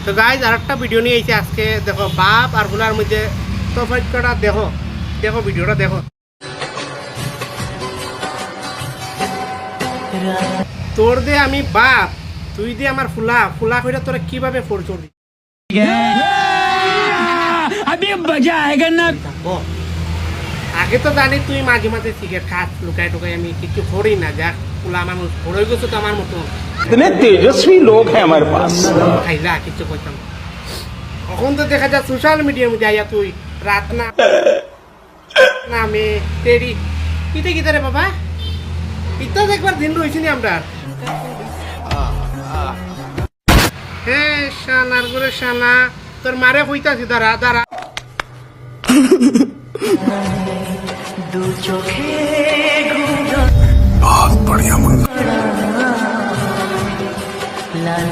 তো গাইজ আরেকটা ভিডিও নিয়ে এসেছি আজকে। দেখো বাপ আর ফুলার মধ্যে তফাৎটা দেখো, দেখো ভিডিওটা দেখো। তোর দে আমি বাপ, তুই দে আমার ফুলা, ফুলা কইরা তোরা কিভাবে ফোর চলবি? আগে তো জানি তুই মাঝে মাঝে সিগারেট খাস, লুকাই টুকাই, আমি কিছু করি না। যাক ফুলা মানুষ পড়ে গেছো তো আমার মতো। इतने तेजस्वी लोग हैं हमारे पास। খাইলা কিছু কইতাম। এখন তো দেখা যায় সোশ্যাল মিডিয়ার মধ্যে আইয়া তুই রাত না নামে তেরি কিতে কিতে রে বাবা, ইতা একবার দিন রয়েছি নি আমরা। হ্যাঁ শানার করে শানা, তোর মারে কইতাছি দাঁড়া দাঁড়া। बहुत बढ़िया मुन्ना। लाल